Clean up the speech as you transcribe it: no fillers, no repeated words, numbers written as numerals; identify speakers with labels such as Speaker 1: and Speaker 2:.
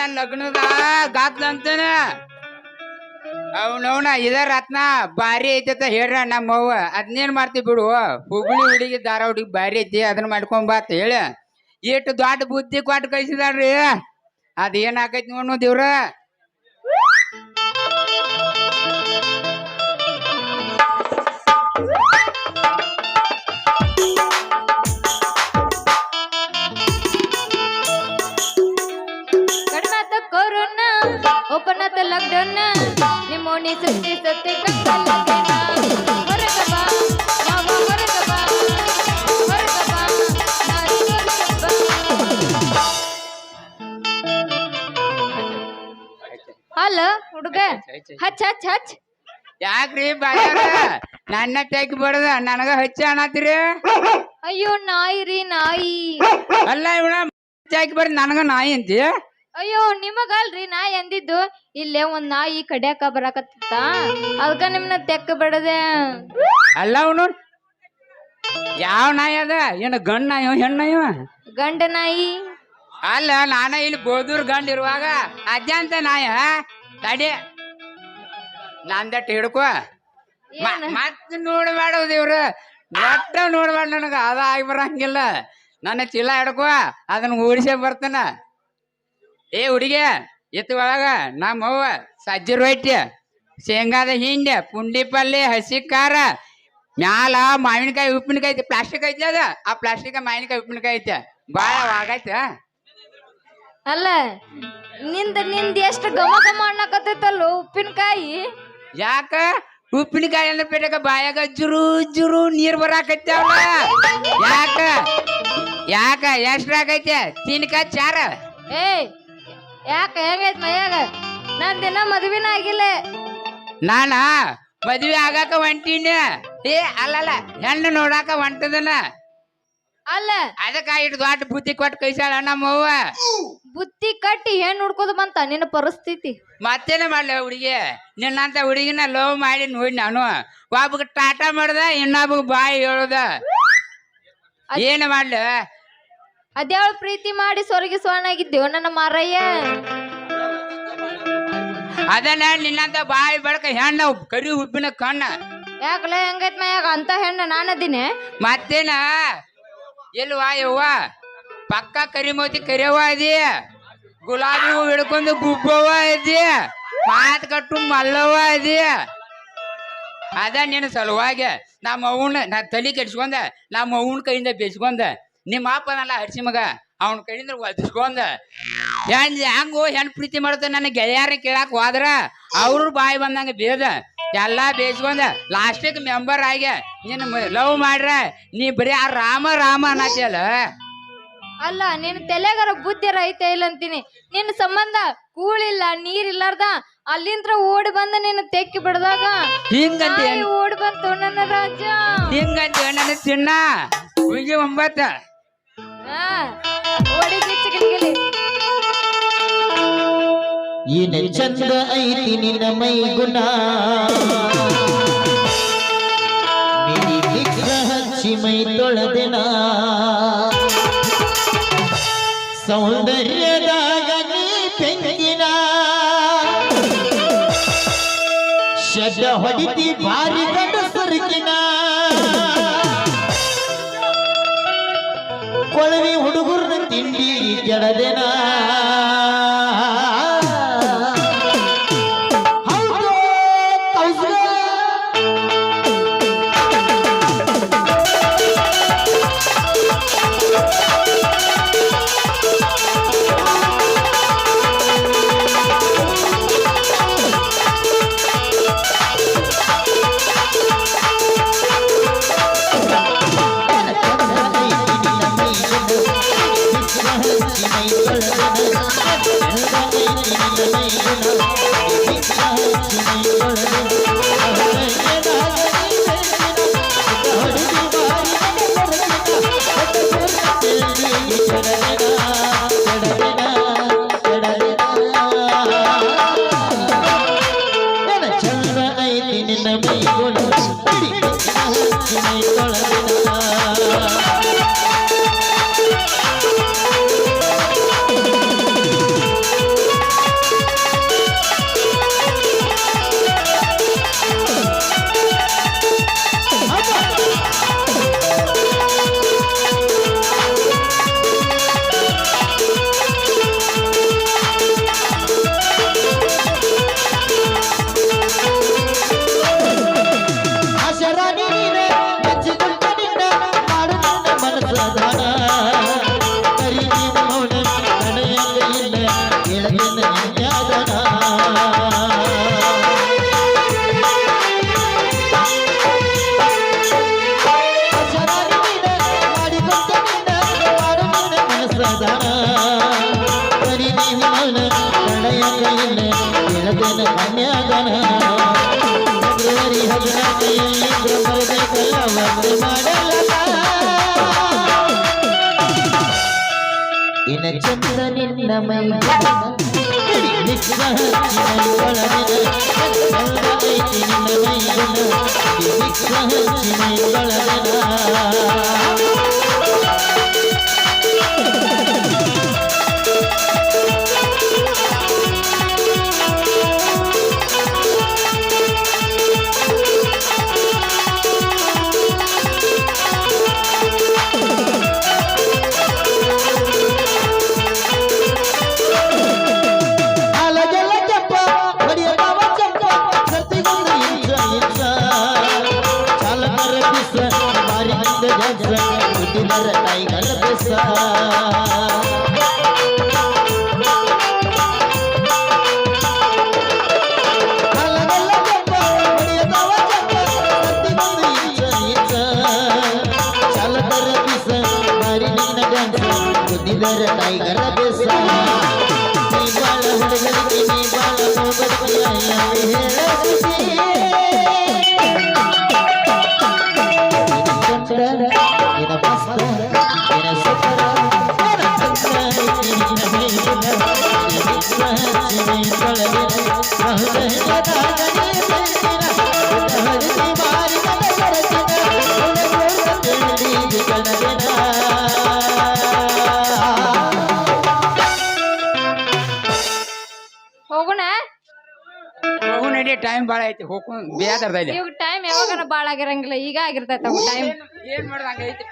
Speaker 1: ನನ್ನ ಲಗ್ನದ ಗಾತ್ಲ ಅಂತಾನ ಅವನವನ ಇದ ರತ್ನ ಬಾರಿ ಐತತ ಹೇಳ್ರ ನಮ್ಮವ್ವ ಅದನ್ನೇನ್ ಮಾಡ್ತೀವಿ ಬಿಡು ಹುಬ್ಳಿ ಹುಡುಗಿ ಧಾರವಾಡಿಗೆ ಬಾರಿ ಐತಿ ಅದನ್ನ ಮಾಡ್ಕೊಂಬಾತ ಹೇಳ ಎಷ್ಟು ದೊಡ್ಡ ಬುದ್ಧಿ ಕೊಟ್ಟು ಕಳಿಸಿದಾಳ್ರಿ ಅದೇನ್ ಆಕೈತಿ ನೋಡು ದೇವ್ರ
Speaker 2: ಕೊರೋನಾ ಓಪನ್ ಆತ ಲಾಕ್ಡೌನ್ ನಿಮ್ಮೋನಿ ಸುತ್ತಿ ಸುತ್ತಿ ಕತ್ತಲಾಗೇನ ಹೊರಗ ಬಾ ಮಾವ ಹೊರಗ ಬಾ ನಾರಿ ಹಲೋ ಹುಡುಗ ಹಚ್ ಹಚ್ ಹಚ್
Speaker 1: ಯಾಕ್ರಿ ಬಾಯಾರ ನನ್ನ ತೆಗಿ ಬಡದ ನನಗ ಹಚ್ಚ ಅನ್ನತ್ತೀರಿ
Speaker 2: ಅಯ್ಯೋ ನಾಯಿ ರೀ ನಾಯಿ
Speaker 1: ಅಲ್ಲ ಇವಳ ತೆಗಿ ಬಡ್ದ ನನಗ ನಾಯಿ ಅಂತಿ
Speaker 2: ಅಯ್ಯೋ ನಿಮಗಲ್ರಿ ನಾಯಿ ಅಂದಿದ್ದು ಇಲ್ಲೇ ಒಂದ್ ನಾಯಿ ಕಡ್ಯಾಕ ಬರಾಕತ್ತ ಅದಕ್ಕ ನಿಮ್ನ ತೆಕ್ಕ ಬಡದೆ
Speaker 1: ಅಲ್ಲ ಅವನು ಯಾವ ನಾಯಿ ಅದ ಏನು ಗಂಡ ನಾಯಿ ಹೆಣ್ಣಾಯ
Speaker 2: ಗಂಡ ನಾಯಿ
Speaker 1: ಅಲ್ಲ ನಾನ ಇಲ್ಲಿ ಬೋದೂರ್ ಗಂಡ ಇರುವಾಗ ಅಜ್ಜಂತ ನಾಯ ತಡಿ ನಂದಟ್ ಹಿಡ್ಕೊ ಮತ್ ನೋಡ್ಬೇಡ ಇವ್ರ ಒಟ್ಟ ನೋಡ್ಬೇಡ ನನಗ ಅದ ಆಗಿ ಬರಂಗಿಲ್ಲ ನನ್ನ ಚೀಲ ಹಿಡ್ಕೊ ಅದನ್ನ ಓಡಿಸೇ ಬರ್ತಾನ ಏ ಹುಡುಗಿ ಎತ್ತು ಒಳಗ ನಮ್ಮವ್ವ ಸಜ್ಜಿ ರೊಟ್ಟಿ ಶೇಂಗಾದ ಹಿಂಡೆ ಪುಂಡಿ ಪಲ್ಲೆ ಹಸಿ ಖಾರ ಮ್ಯಾಲ ಮಾವಿನಕಾಯಿ ಉಪ್ಪಿನಕಾಯಿ ಐತಿ ಪ್ಲಾಸ್ಟಿಕ್ ಐತಿ ಅದ ಆ ಪ್ಲಾಸ್ಟಿಕ್ ಮಾವಿನಕಾಯಿ ಉಪ್ಪಿನಕಾಯಿ ಐತಿ ಬಾಳ ಆಗೈತ
Speaker 2: ಅಲ್ಲ ನಿಂದ ಎಷ್ಟು ಘಮ ಘಮ ಅನ್ನಕತ್ತೈತಲ್ಲ ಉಪ್ಪಿನಕಾಯಿ
Speaker 1: ಯಾಕ ಉಪ್ಪಿನಕಾಯಿ ಅಂದ್ರೆ ಪೇಟಕ ಬಾಯಾಗ ಜುರು ಜುರು ನೀರ್ ಬರಾಕೈತವಲ್ಲ ಯಾಕ ಯಾಕ ಎಷ್ಟ್ರಾಗೈತೆ ತಿನ್ಕಾಯಿ ಚಾರ
Speaker 2: ಏ ಯಾಕ ಹೆಂಗೈತ್ ಮೈಯಾಗ ನಂದಿನ ಮದುವೆನ ಆಗಿಲ್ಲ
Speaker 1: ನಾನ ಮದ್ವೆ ಆಗಾಕ ಹೊಂಟೀನಿ ಏ ಅಲ್ಲಲ್ಲ ಹೆಣ್ಣು ನೋಡಾಕ ಹೊಂಟದನ
Speaker 2: ಅಲ್ಲ
Speaker 1: ಅದಕ್ಕ ಇಟ್ಟು ದೊಡ್ಡ ಬುದ್ಧಿ ಕೊಟ್ಟು ಕೈಸಾಳ ನಮ್ಮವ್ವ
Speaker 2: ಬುತ್ತಿ ಕಟ್ಟಿ ಹೆಣ್ಣು ಹುಡ್ಕೋದು ಬಂತ ನಿನ್ನ ಪರಿಸ್ಥಿತಿ
Speaker 1: ಮತ್ತೇನ ಮಾಡ್ಲ ಹುಡುಗಿ ನಿನ್ನಂತ ಹುಡುಗಿನ ಲವ್ ಮಾಡಿ ನೋಡಿ ನಾನು ಒಬ್ಬಗ ಟಾಟಾ ಮಾಡ್ದ ಇನ್ನೊಬ್ಬಗ ಬಾಯಿ ಹೇಳುದ ಏನ ಮಾಡ್ಲ
Speaker 2: ಅದ್ಯಾವ ಪ್ರೀತಿ ಮಾಡಿ ಸೊರಗಿ ಸೋನಾಗಿದ್ದೇವ ನನ್ನ ಮಾರಯ್ಯ
Speaker 1: ಅದನ್ನ ನಿನ್ನಂತ ಬಾಯಿ ಬೆಳಕ ಹೆಣ್ಣ ಕರಿ ಉಪ್ಪಿನ ಕಣ್ಣ
Speaker 2: ಯಾಕಲ ಹೆಂಗೈತ್ ಮಯ್ಯಾಗ ಅಂತ ಹೆಣ್ಣ ನಾನದಿನೇ
Speaker 1: ಮತ್ತೇನ ಎಲ್ವಾ ಯವ್ವ ಪಕ್ಕ ಕರಿಮೋತಿ ಕರಿಯವ್ವ ಅದಿ ಗುಲಾಬಿ ಹೂ ಹಿಡ್ಕೊಂಡು ಗುಬ್ಬವ್ವ ಅದಿ ಮಾತ್ ಕಟ್ಟು ಮಲ್ಲವ್ವ ಅದಿ ಅದ ನಿನ್ನ ಸಲುವಾಗಿ ನಮ್ಮ ಅವ್ನ ನಾ ತಲೆ ಕೆಡ್ಸ್ಕೊಂಡ ನಮ್ಮ ಅವ್ನ ಕೈಯಿಂದ ಬೇಸ್ಕೊಂಡ ನಿಮ್ಮ ಅಪ್ಪನಲ್ಲ ಹಡ್ಸಿ ಮಗ ಅವನ ಕೈಯಿಂದ ಒದಿಸ್ಕೊಂಡ ಹೆಂಗೋ ಹೆಣ್ ಪ್ರೀತಿ ಮಾಡ್ತ ನನ್ನ ಗೆಳೆಯಾರ ಕೇಳಾಕ ಹೋದ್ರ ಅವ್ರು ಬಾಯಿ ಬಂದಂಗ ಬೇದ ಎಲ್ಲಾ ಬೇಸ್ಕೊಂಡ ಲಾಸ್ಟಿಕ್ ಮೆಂಬರ್ ಆಗಿ ನಿನ್ನ ಲವ್ ಮಾಡ್ರ ನೀ ಬರೀ ಆ ರಾಮ ರಾಮ ಅನ್ನತಿಯಲ್ಲ
Speaker 2: ಅಲ್ಲ ನಿನ್ ತಲೆಗಾರ ಬುದ್ಧಿ ರೈತ ಇಲ್ಲ ಅಂತೀನಿ ನಿನ್ನ ಸಂಬಂಧ ಕೂಳಿಲ್ಲ ನೀರಿಲ್ಲಾರ್ದ ಅಲ್ಲಿಂದ್ರ ಓಡಿ ಬಂದ ನಿನ್ನ ತೆಕ್ಕಿ ಬಿಡದಾಗ
Speaker 1: ಹಿಂಗಂತ
Speaker 2: ಓಡಿ ಬಂತು ನನ್ನ ರಾಜ
Speaker 1: ಹಿಂಗಂತ ನನ್ನ ಚಿನ್ನ ಹುಡುಗಿ 9
Speaker 2: ಓಡಿ ಗಿಚ್ಚಗಿಲಿ
Speaker 3: ಏನ ಚಂದ ಐತಿ ನಿನ್ನ ಮೈ ಗುಣ ಹಚ್ಚಿ ಮೈ ತೊಳೆದೆನ ಸೌಂದರ್ಯದಾಗ ನೀ ಬೆಂಕಿನ ಶಬ್ದ ಹೊಡಿತಿ ಭಾರಿ ಗಂಡ ಸರಕಿನ ಕೊಳವಿ ಹುಡುಗರ್ನ ತಿಂಡಿ ಕೆಡದೆನ ಹೇಳ್ತೇನೆ ನಿನ್ಯಾದನ ಕನ್ಯಾದನ ಫೆಬ್ರವರಿ 14 ಬರಬೇಕಲ್ಲ ಒಂದು ಮಾಡಲ್ಲ ಇನ ಚಂದ್ರ ನಿನ್ನ ಮೈ ನಿನ್ನ ಟೈಗರ್ ಬೆಸ ಟೈಗರ್ ಬೆಸ ನೀ ಬಾಳ ಹುಡುಗರಿಗೆ ನೀ ಬಾಳ ಹೋಗಕ್ಕೆ
Speaker 2: ಹೋಗೋಣ
Speaker 1: ನಡಿ ಟೈಮ್ ಬಾಳ ಐತಿ ಹೋಗ್ಕೊಂಡ್ ಬೇದರ್ದಲ್ಲಿ
Speaker 2: ಇವಾಗ ಟೈಮ್ ಯಾವಾಗನ ಬಾಳ ಆಗಿರಂಗಿಲ್ಲ ಈಗ ಆಗಿರ್ತೈತ ಟೈಮ್
Speaker 1: ಏನ್ ಮಾಡೋದು ಹಂಗೈತಿ